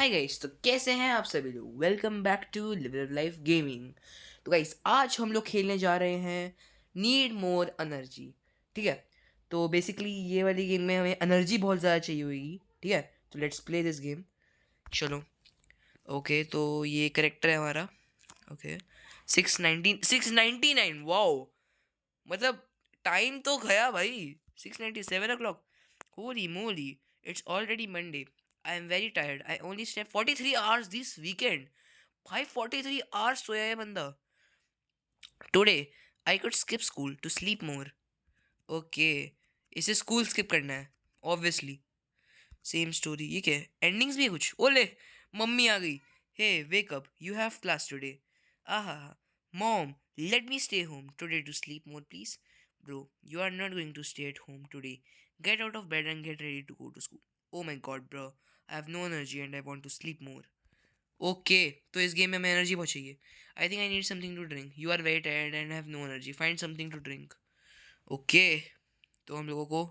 Hi guys, तो कैसे हैं आप सभी लोग। Welcome back to live life gaming. तो गाइस, आज हम लोग खेलने जा रहे हैं नीड मोर एनर्जी। ठीक है। तो बेसिकली ये वाली गेम में हमें एनर्जी बहुत ज़्यादा चाहिए होगी। ठीक है, तो लेट्स प्ले दिस गेम। चलो। ओके, तो ये करेक्टर है हमारा। ओके, 699। वाओ, मतलब टाइम तो गया भाई। 6:97 o'clock। Holy moly, it's already Monday. I am very tired. I only slept 43 hours this weekend. भाई 43 hours सोया है बंदा। Today I could skip school to sleep more. Okay, इसे स्कूल स्किप करना है ऑब्वियसली। Same story. ये क्या है? एंडिंग्स भी है कुछ। ओले, मम्मी आ गई। Hey wake up, you have class today. Aha, mom let me stay home today to sleep more please. Bro, you are not going to stay at home today. Get out of bed and get ready to go to school. Oh my god bro, I have no energy and I want to sleep more. Okay, तो इस game में हमें energy बहुत चाहिए। I think I need something to drink. You are very tired and have no energy, find something to drink. Okay, तो हम लोगों को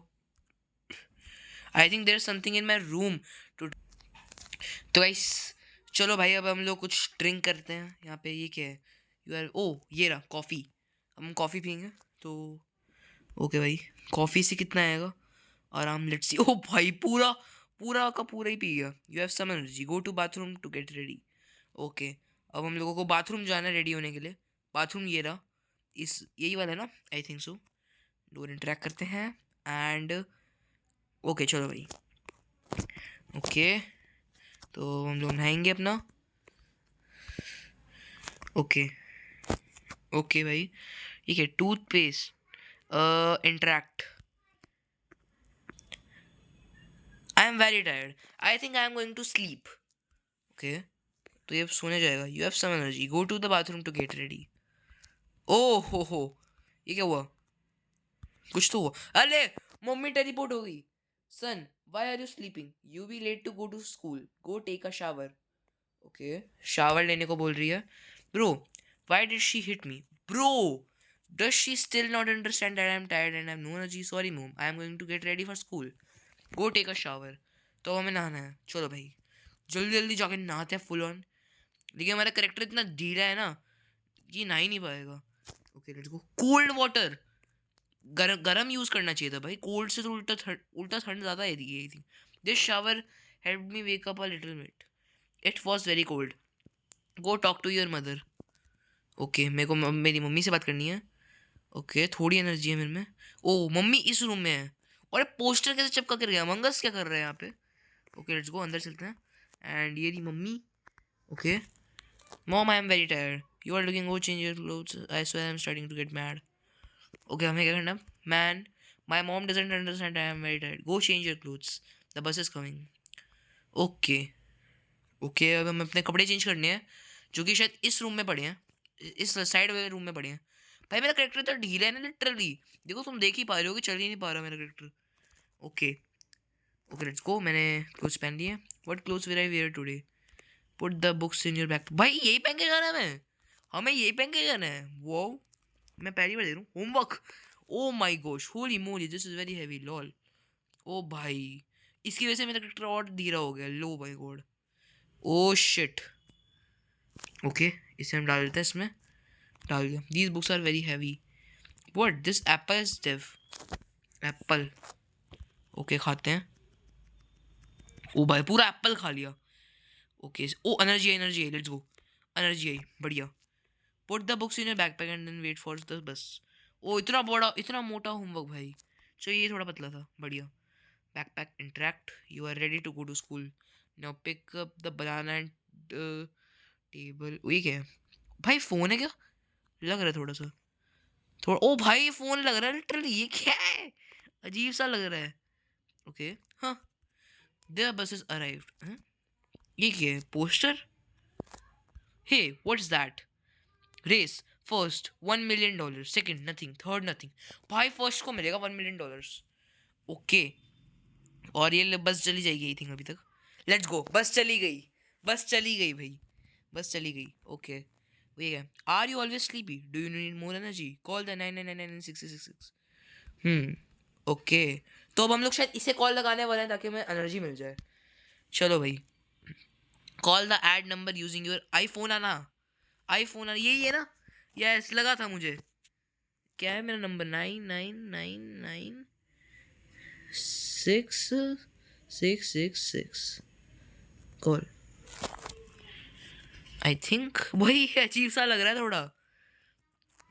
I think there is something in my room too. तो guys, चलो भाई, अब हम लोग कुछ ड्रिंक करते हैं। यहाँ पे ये क्या है? यू आर ओ, ये रहा कॉफ़ी। हम कॉफ़ी पियेंगे। तो ओके भाई, कॉफ़ी से कितना आएगा? आराम, लेट्स सी। ओ भाई, पूरा पूरा का पूरा ही पी गया। You have some energy, go to bathroom to get ready. Okay, अब हम लोगों को बाथरूम जाना है रेडी होने के लिए। बाथरूम ये रहा, इस यही वाला है ना? I think so. Door interact करते हैं एंड ओके, चलो भाई। ओके, तो हम लोग नहाएंगे अपना। ओके ओके भाई, ठीक है। Toothpaste, interact. I am very tired, I think I am going to sleep. Okay, तो ये अब सोने जाएगा। You have some energy, go to the bathroom to get ready. ओ हो, ये क्या हुआ? कुछ तो हुआ। अरे, मम्मी टेलीपोर्ट हो गई। Son, why are you sleeping? You be late to go to school, go take a shower. Okay, shower लेने को बोल रही है। Bro, why did she hit me? Bro, does she still not understand that I am tired and I have no energy? Sorry mom, I am going to get ready for school. Go take a shower. तो हमें नहाना है। चलो भाई, जल्दी जल्दी जाके नहाते हैं फुल ऑन। लेकिन हमारा करेक्टर इतना ढीला है ना, ये नहा ही नहीं पाएगा। Okay, let's go. Cold water, गरम गरम यूज करना चाहिए था भाई। कोल्ड से तो उल्टा ठंड ज़्यादा है दी थी। This shower help me wake up a little bit. It was very cold. Go talk to your mother. Okay, मेरे को मेरी मम्मी से बात करनी है। ओके, थोड़ी एनर्जी है मेरे में। ओ, मम्मी इस रूम में है। और पोस्टर कैसे चिपका कर गया? मंगस क्या कर रहे हैं यहाँ पे? ओके, लेट्स गो, अंदर चलते हैं। एंड ये रही मम्मी। Okay, mom I am very tired, you are looking, go change your clothes, I swear I am starting to get mad. Okay, हमें क्या करना? Man, my mom doesn't understand, I am very tired, go change your clothes, the bus is coming. Okay okay, अब हमें अपने कपड़े change करने हैं, जो कि शायद इस रूम में पड़े हैं, इस साइड वाले रूम में पड़े हैं। भाई मेरा करेक्टर तो ढीला है ना लिटरली। देखो, तुम देख ही पा रहे हो कि चल ही नहीं पा रहा मेरा character. Okay okay, let's go. मैंने क्लोथ्स पहन लिए। What clothes will I wear today? Put the books in your bag. भाई यही पहन के जाना है हमें यही पहन के जाना है। वो मैं पहली बार दे रहा हूँ homework. Oh my gosh, holy moly, this is very heavy, lol. ओ भाई, इसकी वजह से मेरा करेक्टर और धीरा हो गया। लो my god, oh shit. Okay, इसे हम डाल देते हैं इसमें। डाल दिया। These books are very heavy. What, this apple is stiff. Apple, okay, खाते हैं। ओ भाई, पूरा एप्पल खा लिया। Okay, oh energy energy let's go. Energy आई, बढ़िया। Put the books in your backpack and then wait for the bus. ओ, इतना बड़ा इतना मोटा होमवर्क भाई। चलो, ये थोड़ा पतला था, बढ़िया। Backpack interact, you are ready to go to school. Now pick up the banana and table. ये क्या है भाई? फोन है क्या? लग रहा है थोड़ा सा। थोड़ा, ओ भाई फोन लग रहा है लिटरली। ये क्या है? अजीब सा लग रहा है। ओके, हाँ, देयर बस इज अराइव्ड। ये क्या है? Poster. Hey, what's that? Race, first $1 million, second nothing, third nothing. भाई फर्स्ट को मिलेगा $1 million। ओके, और ये बस चली जाएगी आई थिंक अभी तक। लेट्स गो, बस चली गई। बस चली गई भाई, बस चली गई। ओके, ये क्या? Are you always sleepy, do you need more energy, call the 99996666। Okay, तो अब हम लोग शायद इसे कॉल लगाने वाले हैं ताकि हमें एनर्जी मिल जाए। चलो भाई, call the ad number using your iPhone आना, आईफोन आना, यही है ना? यस, लगा था मुझे। क्या है मेरा नंबर? 99996666। कॉल। आई थिंक वही अजीब सा लग रहा है थोड़ा।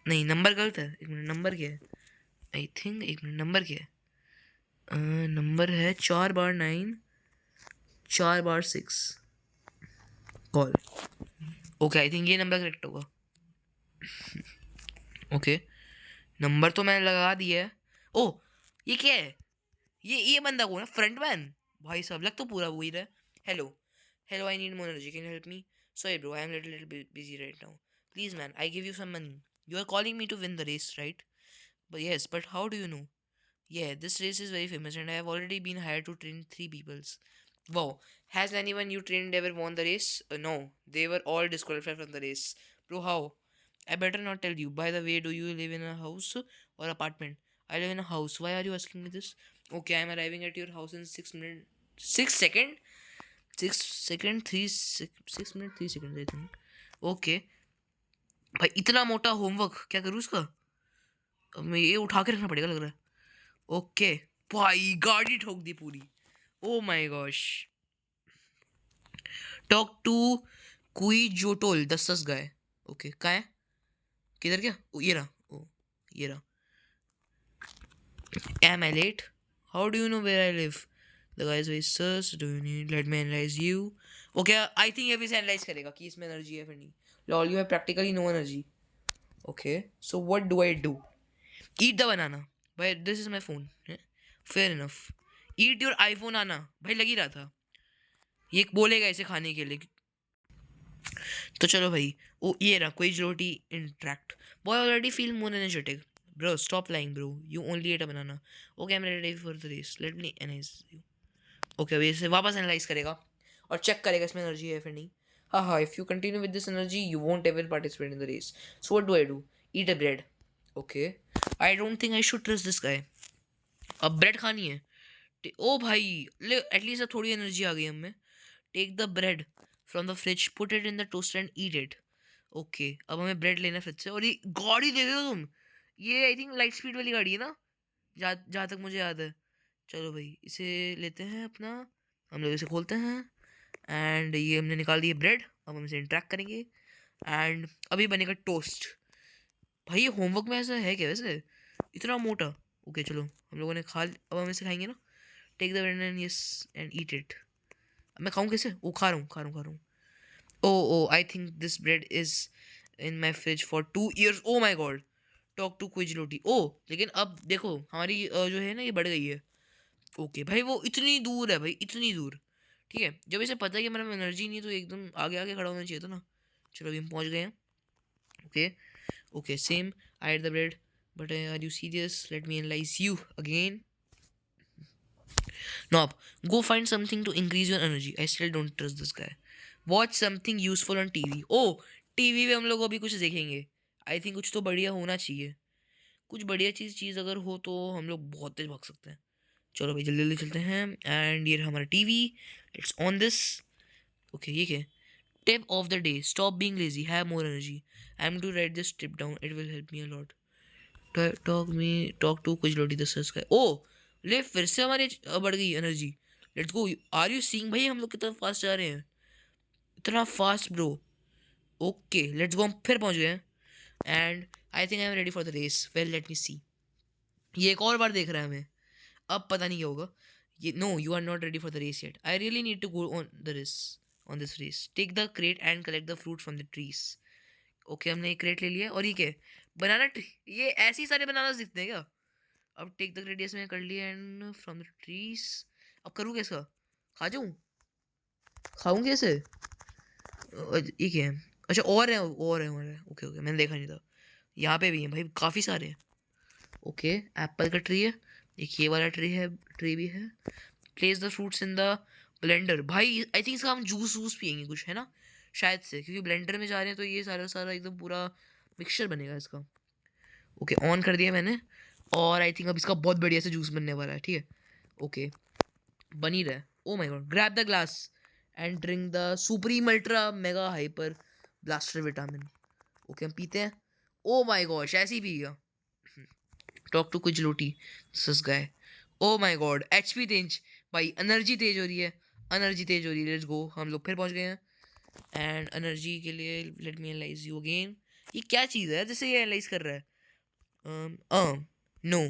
नहीं, नंबर गलत है। एक मिनट, नंबर क्या है? आई थिंक, एक मिनट, नंबर क्या है? नंबर है 4 बार 9, 4 बार 6। कॉल। ओके, आई थिंक ये नंबर करेक्ट होगा। ओके, नंबर तो मैंने लगा दिया है। ओह, ये क्या है? ये बंदा कौन है? फ्रंटमैन? भाई साहब, लग तो पूरा वही रहा है। Hello, hello, I need more energy, can you help me? Sorry bro, I am little busy right now, please man, I give you some money, you are calling me to win the race right? But yes, but how do you know? Yeah, this race is very famous and I have already been hired to train 3 peoples. Wow, has anyone you trained ever won the race? No, they were all disqualified from the race. Bro, how? I better not tell you. By the way, do you live in a house or apartment? I live in a house. Why are you asking me this? Okay, I am arriving at your house in 6 minutes. 6 second? 6 second, 6 minutes, 3 seconds, I think. Okay. भाई इतना मोटा homework क्या करूँ उसका? अब मैं ये उठा के रखना पड़ेगा लग रहा है। ओके, भाई गाड़ी ठोक दी पूरी। Oh my gosh. Talk to कुई जोटोल द सस गाय। ओके, कहाँ है? किधर क्या? ओ, ये रहा। ओ, ये रहा। Am I late? How do you know where I live? The guy is very sus, do you need let me analyse you? Okay, I think ये भी से एनालाइज करेगा कि इसमें एनर्जी है फिर नहीं। Lol, you have practically no energy. Okay, so what do I do? Eat the banana. भाई this is my phone. Fair enough. Eat your iPhone आना। भाई लग ही रहा था ये बोलेगा इसे खाने के लिए। तो चलो भाई। ओ, ये रहा कोई रोटी interact. Boy already feel more energetic. Bro stop lying bro, you only ate a banana. Okay, I am ready for the race, let me analyse you. Okay, अभी इसे वापस एनालाइज करेगा और चेक करेगा इसमें एनर्जी है फिर नहीं। हाँ हाँ, if you continue with this energy you won't ever participate in the race, so what do I do? Eat a bread. Okay, I don't think I should trust this guy. अब bread खानी है। ओ भाई, ले at least अब थोड़ी energy आ गई हमें। Take the bread from the fridge, put it in the toaster and eat it. Okay, अब हमें ब्रेड लेना है फ्रिज से। और ये गाड़ी देख रहे हो तुम? ये आई थिंक लाइट स्पीड वाली गाड़ी है ना, जहाँ तक मुझे याद है। चलो भाई, इसे लेते हैं अपना। हम लोग इसे खोलते हैं एंड ये हमने निकाल दिया ब्रेड। अब हम इसे इंट्रैक्ट करेंगे एंड अभी बनेगा टोस्ट। भाई ये होमवर्क में ऐसा है क्या वैसे? इतना मोटा। ओके चलो, हम लोगों ने अब हम इसे खाएंगे ना। Take the bread and yes and eat it. मैं खाऊं कैसे? ओ, खा रहा हूँ, खा रहा हूँ, खा रहा हूँ। Oh, I think this bread is in my fridge for 2 years। Oh my god. Talk to क्विज रोटी। ओ, लेकिन अब देखो हमारी जो है ना ये बढ़ गई है। ओके भाई, वो इतनी दूर है भाई, इतनी दूर। ठीक है, जब इसे पता है कि मेरे में एनर्जी नहीं है तो एकदम आगे आगे खड़ा होना चाहिए था ना। चलो अभी हम पहुंच गए हैं। Okay, okay same. I ate the bread, but are you serious? Let me analyse you again. Knob, go find something to increase your energy. I still don't trust this guy. Watch something useful on TV. Oh, TV पे हम लोग अभी कुछ देखेंगे। I think कुछ तो बढ़िया होना चाहिए। कुछ बढ़िया चीज़ अगर हो तो हम लोग बहुत तेज भाग सकते हैं। चलो भाई जल्दी जल्दी चलते हैं एंड ये रहा हमारा TV. Let's on this. Okay, ये क्या? Tip of the day, stop being lazy, have more energy. I am to write this tip down, it will help me a lot. Talk to कुछ लोटी the search का। ओ, ले फिर से हमारी बढ़ गई energy. Let's go. Are you seeing भाई हम लोग कितना फास्ट जा रहे हैं? इतना fast bro. Okay let's go, हम फिर पहुंच गए हैं and I think I am ready for the race. Well let me see. ये एक और बार देख रहा है हमें। अब पता नहीं क्या होगा। ये no, you are not ready for the race yet, I really need to go on the race, on this race. Take the crate and collect the fruit from the trees. Okay, हमने एक crate ले लिया और ये क्या है? Banana tree. ये ऐसे ही सारे बनाना दिखते हैं क्या? अब टेक द रेडियस में कर लिया एंड फ्रॉम द ट्रीज। अब करूँ कैसा? खा जाऊँ? खाऊं कैसे? ये क्या है? अच्छा, और है। ओके ओके, मैंने देखा नहीं था। यहाँ पे भी है भाई, काफ़ी सारे हैं। ओके, एप्पल का ट्री है। एक ये वाला ट्री भी है। Place the fruits in the blender. भाई आई थिंक इसका हम जूस वूस पियेंगे कुछ, है ना? शायद से, क्योंकि ब्लेंडर में जा रहे हैं तो ये सारा सारा एकदम पूरा मिक्सचर बनेगा इसका। ओके, ऑन कर दिया मैंने और आई थिंक अब इसका बहुत बढ़िया से जूस बनने वाला है। ठीक है, ओके, बन ही रहा है। Oh my god, grab the glass and drink the supreme ultra mega hyper blaster vitamin. Okay हम पीते हैं। ओ माय गॉश ऐसे ही पी गया। टॉक टू कुजलोटी this guy. Oh my god HP तेज भाई, एनर्जी तेज हो रही है, एनर्जी तेज हो रही है। लेट्स गो, हम लोग फिर पहुंच गए हैं। एंड एनर्जी के लिए late me analyse you again. ये क्या चीज़ है जैसे ये एनालाइज कर रहा है? No,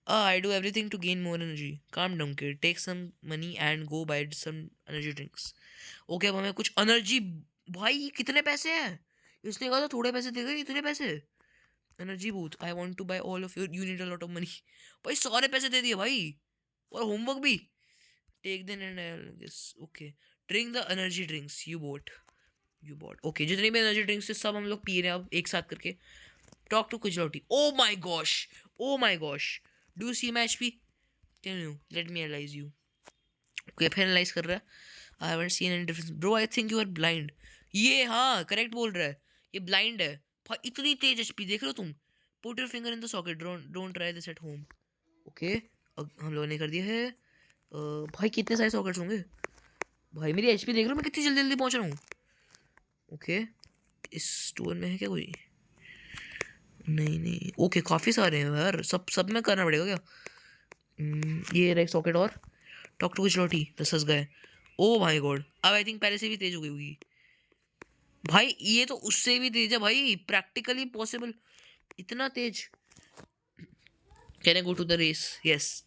I do everything to gain more energy. Calm down kid, take some money and go buy some energy drinks. Okay अब हमें कुछ एनर्जी। भाई ये कितने पैसे हैं? इसने कहा था थोड़े पैसे देगा, इतने पैसे। Energy booth, I want to buy all of your, you need a lot of money. भाई सारे पैसे दे दिए भाई, और होमवर्क भी। Take then and okay drink the energy drinks you bought okay जितने भी एनर्जी ड्रिंक्स थे सब हम लोग पी रहे हैं अब एक साथ करके। टॉक टू कुजलोटी। Oh my gosh, oh my gosh, do you see my HP? Tell you, let me analyse you. Okay फिर एनालाइज कर रहा है। I haven't seen any difference bro, I think you are blind. ये हाँ correct बोल रहा है, ये ब्लाइंड है भाई। इतनी तेज एचपी देख रहे हो तुम? Put your finger in the socket, don't try this at home. Okay अब हम लोगों ने कर दिया है। भाई कितने सारे सॉकेट्स होंगे भाई? मेरी एचपी देख रहे हो मैं कितनी जल्दी जल्दी पहुंच रहा हूँ। ओके इस स्टोर में है क्या कोई? नहीं नहीं, ओके काफ़ी सारे हैं यार, सब सब में करना पड़ेगा क्या? ये रहा एक सॉकेट और। टॉक टू कुजलोटी दिस इज गए। ओ माय गॉड अब आई थिंक पहले से भी तेज हो गई होगी। भाई ये तो उससे भी तेज है भाई, प्रैक्टिकली पॉसिबल इतना तेज। Can I go to the race? Yes.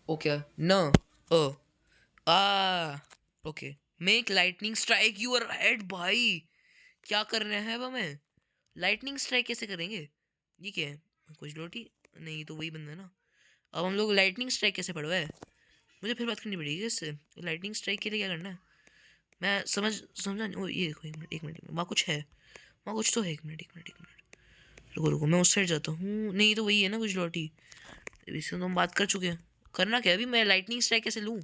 Okay न oh ah okay make lightning strike your head. भाई क्या करना है अब हमें? लाइटनिंग स्ट्राइक कैसे करेंगे? ये क्या है? कुछ लोटी नहीं तो वही बंदा है ना। अब हम लोग लाइटनिंग स्ट्राइक कैसे पढ़वाए? मुझे फिर बात करनी पड़ेगी इससे। लाइटनिंग स्ट्राइक के लिए क्या करना है? मैं समझा नहीं। ओ ये देखो, एक मिनट वहाँ कुछ है, वहाँ कुछ तो है। एक मिनट रुको रुको, मैं उस साइड जाता हूँ। नहीं तो वही है ना कुछ लॉटी, इससे तो हम बात कर चुके हैं। करना क्या अभी? मैं लाइटनिंग स्ट्राइक कैसे लूँ?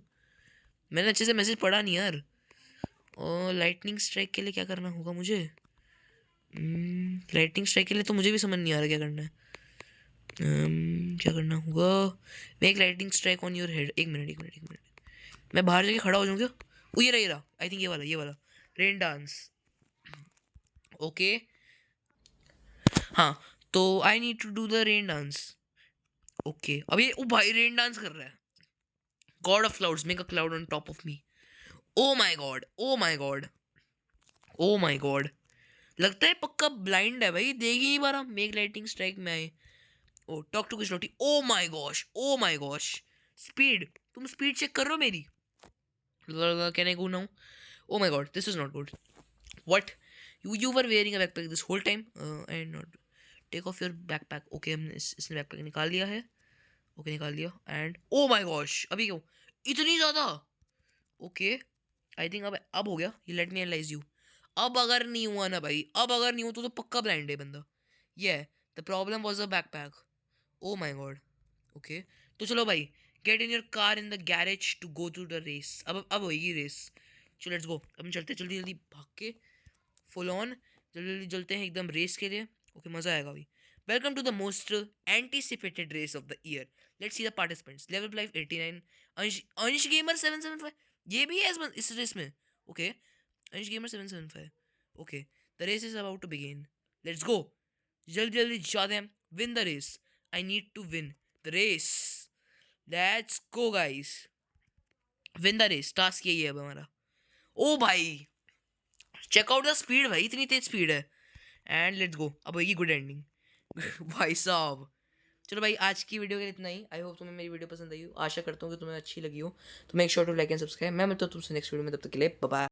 मैंने अच्छे से मैसेज पढ़ा नहीं यार। और लाइटनिंग स्ट्राइक के लिए क्या करना होगा मुझे? लाइटनिंग स्ट्राइक के लिए तो मुझे भी समझ नहीं आ रहा क्या करना है। क्या करना होगा? Make lightning strike on your head. एक मिनट मैं बाहर जाके खड़ा हो जाऊँ क्या? ओ ये रहा आई थिंक ये वाला रेन डांस। ओके हाँ तो I need to do the rain dance. Okay अब ये ओ भाई रेन डांस कर रहा है। God of clouds make a cloud on top of me. Oh my god oh my god oh my god, लगता है पक्का ब्लाइंड है भाई, देख ही नहीं पा रहा। मेक लाइटिंग स्ट्राइक में आए। ओ टॉक टू कुछ। ओ my gosh oh my gosh, speed, तुम स्पीड चेक कर रहे हो मेरी? Can I go now? O my God this is not good. What you were wearing a backpack this whole time and not take off your backpack। Okay हमने इसने backpack निकाल लिया है। ओके निकाल लिया एंड ओ माय गॉश अभी क्यों इतनी ज़्यादा? ओके आई थिंक अब हो गया ये। Late me analyse you. अब अगर नहीं हुआ ना भाई, अब अगर नहीं हुआ तो पक्का ब्लाइंड है बंदा। ये the problem was a backpack. Oh my god okay तो चलो भाई, get in your car in the garage to go to the race. अब होएगी रेस। चलो लेट्स गो, अब हम चलते जल्दी जल्दी भाग के फुल ऑन जल्दी जल्दी चलते हैं एकदम रेस के लिए। ओके मज़ा आएगा भाई। Welcome to the most anticipated race of the year. Let's see the participants. Level life 89, Ansh gamer 775, ये भी है इस रेस में। Okay Ansh gamer 775। Okay the race is about to begin, let's go. जल्दी जल्दी जाते हैं। Win the race, I need to win the race. Let's go guys, win the race task यही है अब हमारा। ओ भाई चेकआउट द स्पीड भाई, इतनी तेज स्पीड है। एंड लेट्स गो, अब होगी गुड एंडिंग। भाई साहब चलो भाई आज की वीडियो के लिए इतना ही। आई होप तुम्हें मेरी वीडियो पसंद आई हो, आशा करता हूँ कि तुम्हें अच्छी लगी हो। तो make sure to like and subscribe. मैं मिलता हूँ तुमसे नेक्स्ट वीडियो में, तब तक के लिए बाय बाय।